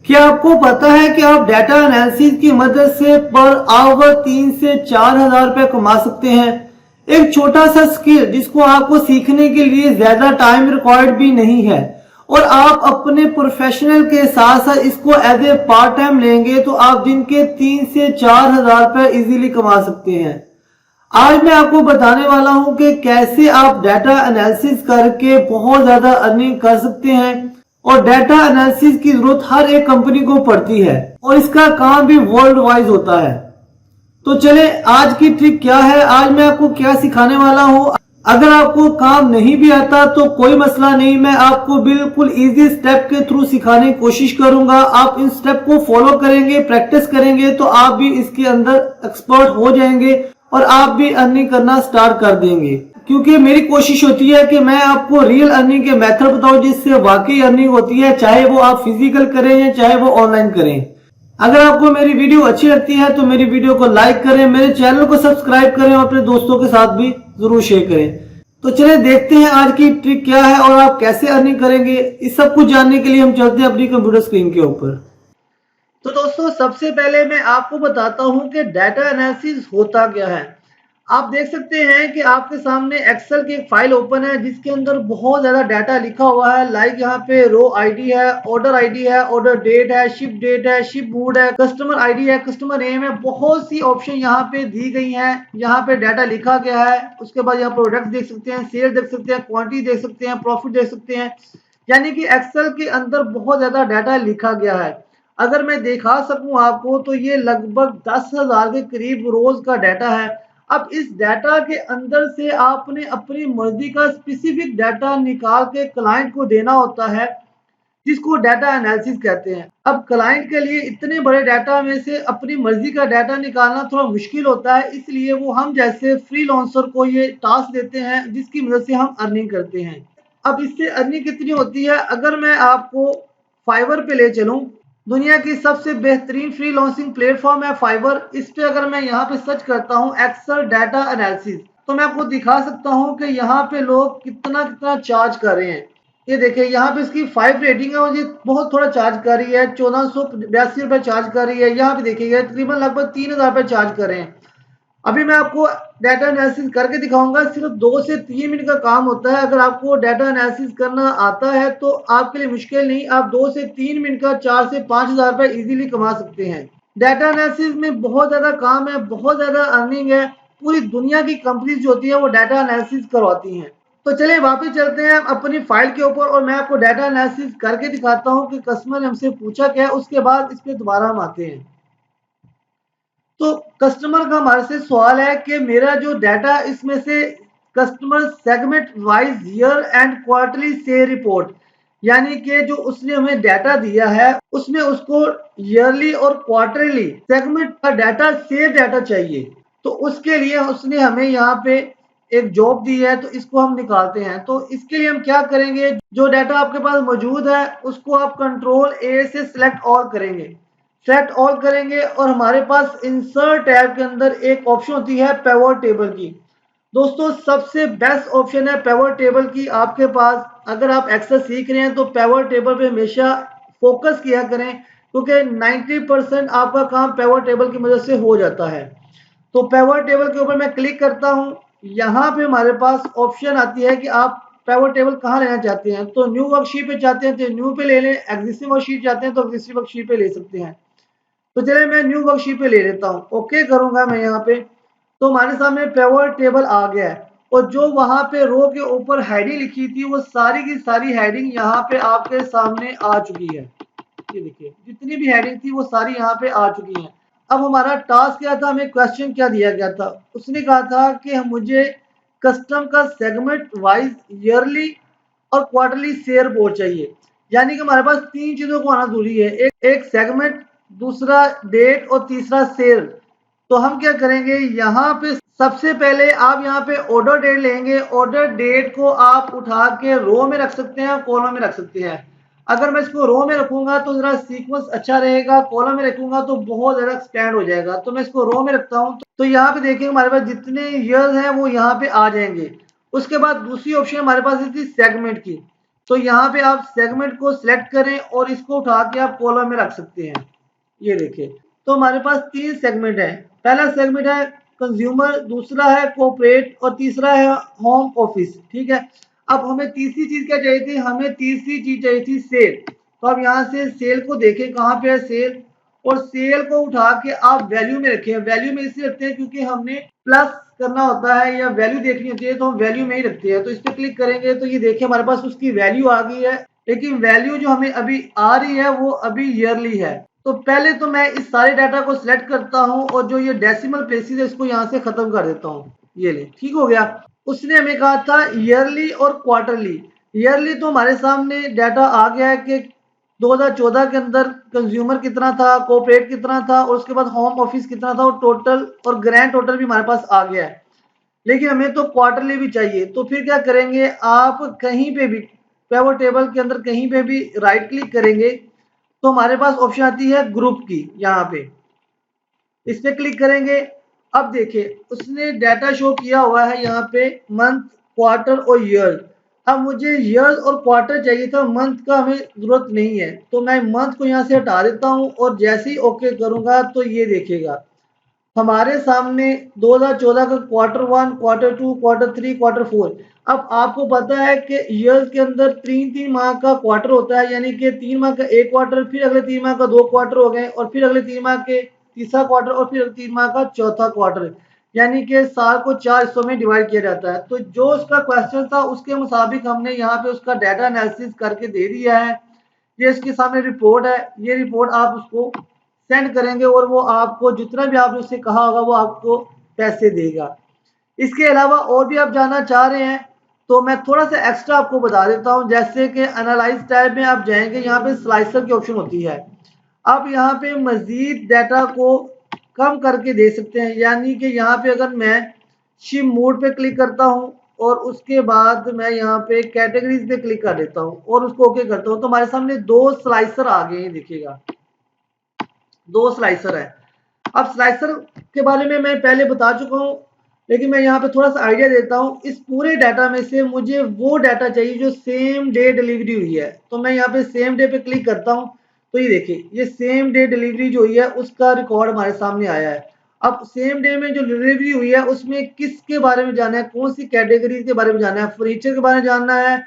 क्या आपको पता है कि आप डाटा एनालिसिस की मदद से पर आवर 3 से 4 हजार रुपए कमा सकते हैं। एक छोटा सा स्किल जिसको आपको सीखने के लिए ज्यादा टाइम रिक्वायर्ड भी नहीं है और आप अपने प्रोफेशनल के साथ साथ इसको एज ए पार्ट टाइम लेंगे तो आप दिन के 3 से 4 हजार रुपए इजीली कमा सकते हैं। आज मैं आपको बताने वाला हूं कि कैसे आप डाटा एनालिसिस करके बहुत ज्यादा अर्निंग कर सकते हैं और डाटा एनालिसिस की जरूरत हर एक कंपनी को पड़ती है और इसका काम भी वर्ल्ड वाइज होता है। तो चले आज की ट्रिक क्या है, आज मैं आपको क्या सिखाने वाला हूं। अगर आपको काम नहीं भी आता तो कोई मसला नहीं, मैं आपको बिल्कुल इजी स्टेप के थ्रू सिखाने की कोशिश करूंगा। आप इन स्टेप को फॉलो करेंगे, प्रैक्टिस करेंगे तो आप भी इसके अंदर एक्सपर्ट हो जाएंगे और आप भी अर्निंग करना स्टार्ट कर देंगे। क्योंकि मेरी कोशिश होती है कि मैं आपको रियल अर्निंग के मेथड बताऊं जिससे वाकई अर्निंग होती है, चाहे वो आप फिजिकल करें या चाहे वो ऑनलाइन करें। अगर आपको मेरी वीडियो अच्छी लगती है तो मेरी वीडियो को लाइक करें, मेरे चैनल को सब्सक्राइब करें और अपने दोस्तों के साथ भी जरूर शेयर करें। तो चलिए देखते हैं आज की ट्रिक क्या है और आप कैसे अर्निंग करेंगे। इस सब कुछ जानने के लिए हम चलते हैं अपनी कंप्यूटर स्क्रीन के ऊपर। तो दोस्तों सबसे पहले मैं आपको बताता हूं कि डाटा एनालिसिस होता क्या है। आप देख सकते हैं कि आपके सामने एक्सेल की एक फाइल ओपन है जिसके अंदर बहुत ज्यादा डाटा लिखा हुआ है। लाइक यहाँ पे रो आईडी है, ऑर्डर आईडी है, ऑर्डर डेट है, शिप डेट है, शिप मूड है, कस्टमर आईडी है, कस्टमर नेम है। बहुत सी ऑप्शन यहाँ पे दी गई हैं। यहाँ पे डाटा लिखा गया है। उसके बाद यहाँ प्रोडक्ट देख सकते हैं, सेल देख सकते हैं, क्वांटिटी देख सकते हैं, प्रॉफिट देख सकते हैं। यानी कि एक्सेल के अंदर बहुत ज्यादा डाटा लिखा गया है। अगर मैं दिखा सकूं आपको तो ये लगभग 10,000 के करीब रोज का डाटा है। अब इस डाटा के अंदर से आपने अपनी मर्जी का स्पेसिफिक डाटा निकाल के क्लाइंट को देना होता है जिसको डाटा एनालिसिस कहते हैं। अब क्लाइंट के लिए इतने बड़े डाटा में से अपनी मर्जी का डाटा निकालना थोड़ा मुश्किल होता है, इसलिए वो हम जैसे फ्रीलांसर को ये टास्क देते हैं जिसकी मदद से हम अर्निंग करते हैं। अब इससे अर्निंग कितनी होती है, अगर मैं आपको फाइवर पे ले चलूं, दुनिया की सबसे बेहतरीन फ्रीलांसिंग प्लेटफॉर्म है फाइवर। इस पे अगर मैं यहाँ पे सर्च करता हूँ एक्सेल डाटा एनालिसिस तो मैं आपको दिखा सकता हूँ कि यहाँ पे लोग कितना कितना चार्ज कर रहे हैं। ये देखिए यहाँ पे इसकी 5 रेटिंग है और ये बहुत थोड़ा चार्ज कर रही है, 1482 रुपए चार्ज कर रही है। यहाँ पे देखिएगा तकरीबन लगभग 3,000 रुपए चार्ज कर रहे हैं। अभी मैं आपको डाटा एनालिसिस करके दिखाऊंगा। सिर्फ 2 से 3 मिनट का काम होता है। अगर आपको डाटा एनालिसिस करना आता है तो आपके लिए मुश्किल नहीं, आप 2 से 3 मिनट का 4 से 5,000 रुपए इजीली कमा सकते हैं। डाटा एनालिसिस में बहुत ज्यादा काम है, बहुत ज्यादा अर्निंग है। पूरी दुनिया की कंपनीज जो होती है वो डाटा एनालिसिस करवाती हैं। तो चलिए वापस चलते हैं अपनी फाइल के ऊपर और मैं आपको डाटा एनालिसिस करके दिखाता हूँ कि कस्टमर ने हमसे पूछा क्या है। उसके बाद इस पे दोबारा हम आते हैं। तो कस्टमर का हमारे से सवाल है कि मेरा जो डाटा इसमें से customer segment wise year end quarterly से रिपोर्ट, यानी कि जो उसने हमें डाटा दिया है उसमें उसको ईयरली और क्वार्टरली सेगमेंट का डाटा शेयर डाटा चाहिए। तो उसके लिए उसने हमें यहाँ पे एक जॉब दी है तो इसको हम निकालते हैं। तो इसके लिए हम क्या करेंगे, जो डाटा आपके पास मौजूद है उसको आप कंट्रोल ए से सिलेक्ट ऑल करेंगे। सेट ऑल करेंगे और हमारे पास इंसर्ट टैब के अंदर एक ऑप्शन होती है पिवट टेबल की। दोस्तों सबसे बेस्ट ऑप्शन है पिवट टेबल की आपके पास। अगर आप एक्सेल सीख रहे हैं तो पिवट टेबल पे हमेशा फोकस किया करें क्योंकि 90% आपका काम पिवट टेबल की मदद से हो जाता है। तो पिवट टेबल के ऊपर मैं क्लिक करता हूं। यहाँ पे हमारे पास ऑप्शन आती है कि आप पिवट टेबल कहाँ लेना चाहते हैं। तो न्यू वर्कशीट पे चाहते हैं तो न्यू पे ले लें, एग्जिस्टिंग वर्कशीट चाहते हैं तो एग्जिस्टिंग वर्कशीट पे ले सकते हैं। तो चलिए मैं न्यू वर्कशीट पे ले लेता हूँ, ओके करूंगा मैं यहाँ पे। तो हमारे सामने पिवट टेबल आ गया है और जो वहां पे रो के ऊपर हेडिंग लिखी थी वो सारी की सारी हेडिंग यहाँ पे आपके सामने आ चुकी है। ये देखिए जितनी भी हेडिंग थी वो सारी यहाँ पे आ चुकी हैं। अब हमारा टास्क क्या था, हमें क्वेश्चन क्या दिया गया था। उसने कहा था कि मुझे कस्टम का सेगमेंट वाइज ईयरली और क्वार्टरली शेयर बोर्ड चाहिए। यानी कि हमारे पास 3 चीजों को आना जरूरी है, एक सेगमेंट, दूसरा डेट और तीसरा शेयर। तो हम क्या करेंगे, यहाँ पे सबसे पहले आप यहाँ पे ऑर्डर डेट लेंगे। ऑर्डर डेट को आप उठा के रो में रख सकते हैं, कॉलम में रख सकते हैं। अगर मैं इसको रो में रखूंगा तो जरा सीक्वेंस अच्छा रहेगा, कॉलम में रखूंगा तो बहुत ज्यादा एक्सपेंड हो जाएगा। तो मैं इसको रो में रखता हूँ। तो यहाँ पे देखिए हमारे पास जितने ईयर्स हैं वो यहाँ पे आ जाएंगे। उसके बाद दूसरी ऑप्शन हमारे पास थी सेगमेंट की। तो यहाँ पे आप सेगमेंट को सिलेक्ट करें और इसको उठा के आप कॉलम में रख सकते हैं। ये देखिए, तो हमारे पास 3 सेगमेंट है। पहला सेगमेंट है कंज्यूमर, दूसरा है कॉर्पोरेट और तीसरा है होम ऑफिस। ठीक है, अब हमें तीसरी चीज क्या चाहिए थी? हमें तीसरी चीज चाहिए थी सेल। तो अब यहाँ से सेल को देखें कहाँ पे है सेल, और सेल को उठा के आप वैल्यू में रखें। वैल्यू में इसलिए रखते हैं क्योंकि हमने प्लस करना होता है या वैल्यू देखनी होती है, तो हम वैल्यू में ही रखते हैं। तो इस पर क्लिक करेंगे तो ये देखिए हमारे पास उसकी वैल्यू आ गई है, लेकिन वैल्यू जो हमें अभी आ रही है वो अभी ईयरली है। तो पहले तो मैं इस सारे डाटा को सिलेक्ट करता हूं और जो ये डेसिमल प्लेसेस है इसको यहां से खत्म कर देता हूं। ये ले, ठीक हो गया। उसने हमें कहा था ईयरली और क्वार्टरली। ईयरली तो हमारे सामने डाटा आ गया है कि 2014 के अंदर कंज्यूमर कितना था, कॉर्पोरेट कितना था और उसके बाद होम ऑफिस कितना था, और टोटल और ग्रैंड टोटल भी हमारे पास आ गया है। लेकिन हमें तो क्वार्टरली भी चाहिए, तो फिर क्या करेंगे, आप कहीं पे भी पिवट टेबल के अंदर कहीं पे भी राइट क्लिक करेंगे तो हमारे पास ऑप्शन आती है ग्रुप की। यहाँ पे इस पे क्लिक करेंगे। अब देखिए उसने डाटा शो किया हुआ है यहाँ पे मंथ, क्वार्टर और ईयर। अब मुझे ईयर और क्वार्टर चाहिए था, मंथ का हमें जरूरत नहीं है, तो मैं मंथ को यहाँ से हटा देता हूँ और जैसे ही ओके करूंगा तो ये देखेगा हमारे सामने 2014 का क्वार्टर 1, क्वार्टर 2, क्वार्टर 3, क्वार्टर 4। अब आपको पता है कि ईयर्स के अंदर 3-3 माह का क्वार्टर होता है, यानी कि 3 माह का एक क्वार्टर, फिर अगले 3 माह का 2 क्वार्टर हो गए, और फिर अगले 3 माह के तीसरा क्वार्टर, और फिर 3 माह का चौथा क्वार्टर। यानी कि साल को 4 हिस्सों में डिवाइड किया जाता है। तो जो उसका क्वेश्चन था उसके मुताबिक हमने यहाँ पे उसका डाटा एनालिसिस करके दे दिया है। ये इसके सामने रिपोर्ट है। ये रिपोर्ट आप उसको सेंड करेंगे और वो आपको जितना भी आपने उससे कहा होगा वो आपको पैसे देगा। इसके अलावा और भी आप जानना चाह रहे हैं तो मैं थोड़ा सा एक्स्ट्रा आपको बता देता हूं। जैसे कि एनालाइज टैब में आप जाएंगे, यहाँ पे स्लाइसर की ऑप्शन होती है। आप यहाँ पे मजीद डाटा को कम करके दे सकते हैं, यानी कि यहाँ पे अगर मैं शिप मोड पे क्लिक करता हूँ और उसके बाद मैं यहाँ पे कैटेगरीज पे क्लिक कर देता हूँ और उसको ओके करता हूँ, तो हमारे सामने 2 स्लाइसर आ गए हैं। देखिएगा 2 स्लाइसर है। अब स्लाइसर के बारे में मैं पहले बता चुका हूँ, लेकिन मैं यहाँ पे थोड़ा सा आइडिया देता हूँ। इस पूरे डाटा में से मुझे वो डाटा चाहिए जो सेम डे डिलीवरी हुई है। तो मैं यहाँ पे सेम डे पे क्लिक करता हूँ, तो ये देखिए ये सेम डे डिलीवरी जो हुई है उसका रिकॉर्ड हमारे सामने आया है। अब सेम डे में जो डिलीवरी हुई है उसमें किसके बारे में जानना है, कौन सी कैटेगरी के बारे में जानना है, फर्नीचर के बारे में जानना है,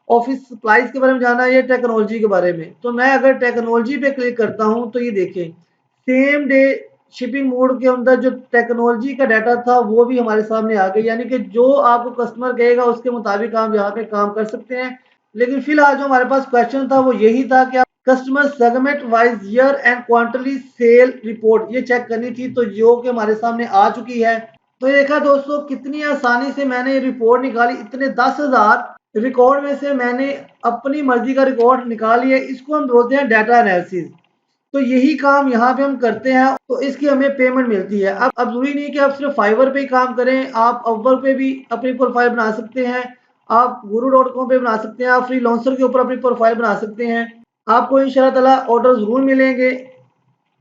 ऑफिस सप्लाईज के बारे में जानना है, या टेक्नोलॉजी के बारे में। तो मैं अगर टेक्नोलॉजी पे क्लिक करता हूँ तो ये देखें सेम डे शिपिंग मोड के अंदर जो टेक्नोलॉजी का डाटा था वो भी हमारे सामने आ गई, यानी कि जो आपको कस्टमर कहेगा उसके मुताबिक आप यहाँ पे काम कर सकते हैं। लेकिन फिलहाल जो हमारे पास क्वेश्चन था वो यही था कि आप customer segment wise year end quarterly sale report ये चेक करनी थी, तो जो कि हमारे सामने आ चुकी है। तो ये देखा दोस्तों कितनी आसानी से मैंने ये रिपोर्ट निकाली। इतने 10,000 रिकॉर्ड में से मैंने अपनी मर्जी का रिकॉर्ड निकाल लिया। इसको हम बोलते हैं डाटा एनालिसिस। तो यही काम यहाँ पे हम करते हैं, तो इसकी हमें पेमेंट मिलती है। अब जरूरी नहीं कि आप सिर्फ फाइवर पे ही काम करें, आप अपवर्क पे भी अपनी प्रोफाइल बना सकते हैं, आप guru.com पे बना सकते हैं, आप फ्रीलांसर के ऊपर अपनी प्रोफाइल बना सकते हैं। आपको इंशाल्लाह ताला ऑर्डर जरूर मिलेंगे।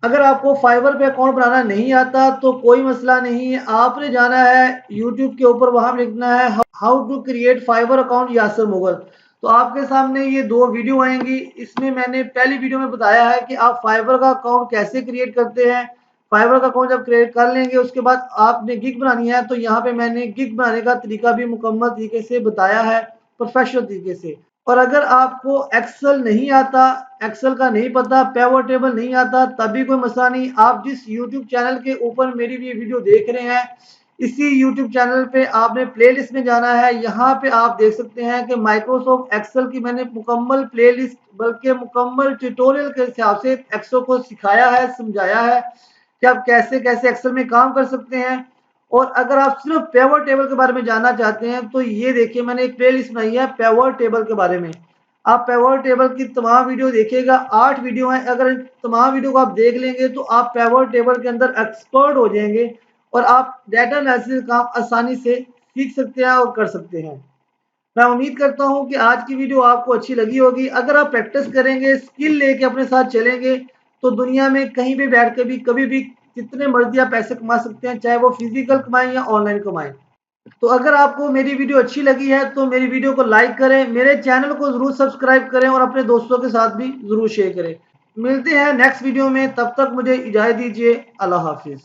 अगर आपको फाइवर पे अकाउंट बनाना नहीं आता तो कोई मसला नहीं है, आपने जाना है यूट्यूब के ऊपर, वहां लिखना है how to create Fiverr account Yasir Mughal. तो आपके सामने ये 2 वीडियो आएंगी। इसमें मैंने पहली वीडियो में बताया है कि आप फाइवर का अकाउंट कैसे क्रिएट करते हैं। फाइवर का अकाउंट जब क्रिएट कर लेंगे उसके बाद आपने गिग बनानी है, तो यहाँ पे मैंने गिग बनाने का तरीका भी मुकम्मल तरीके से बताया है, प्रोफेशनल तरीके से। और अगर आपको एक्सेल नहीं आता, एक्सेल का नहीं पता, पिवट टेबल नहीं आता, तभी कोई मसला नहीं। आप जिस यूट्यूब चैनल के ऊपर मेरी ये वीडियो देख रहे हैं, इसी यूट्यूब चैनल पे आपने प्लेलिस्ट में जाना है। यहाँ पे आप देख सकते हैं कि माइक्रोसॉफ्ट एक्सेल की मैंने मुकम्मल प्लेलिस्ट, बल्कि मुकम्मल ट्यूटोरियल के हिसाब से एक्सेल को सिखाया है, समझाया है कि आप कैसे कैसे एक्सेल में काम कर सकते हैं। और अगर आप सिर्फ पिवट टेबल के बारे में जानना चाहते हैं तो ये देखिए मैंने एक प्लेलिस्ट बनाई है पिवट टेबल के बारे में। आप पिवट टेबल की तमाम वीडियो देखिएगा, 8 वीडियो हैं। अगर इन तमाम वीडियो को आप देख लेंगे तो आप पिवट टेबल के अंदर एक्सपर्ट हो जाएंगे और आप डाटा एनालिसिस काम आसानी से सीख सकते हैं और कर सकते हैं। मैं उम्मीद करता हूं कि आज की वीडियो आपको अच्छी लगी होगी। अगर आप प्रैक्टिस करेंगे, स्किल लेके अपने साथ चलेंगे, तो दुनिया में कहीं भी बैठ के भी कभी भी जितने मर्जी आप पैसे कमा सकते हैं, चाहे वो फिजिकल कमाएं या ऑनलाइन कमाएं। तो अगर आपको मेरी वीडियो अच्छी लगी है तो मेरी वीडियो को लाइक करें, मेरे चैनल को जरूर सब्सक्राइब करें और अपने दोस्तों के साथ भी जरूर शेयर करें। मिलते हैं नेक्स्ट वीडियो में, तब तक मुझे इजाजत दीजिए। अल्लाह हाफिज।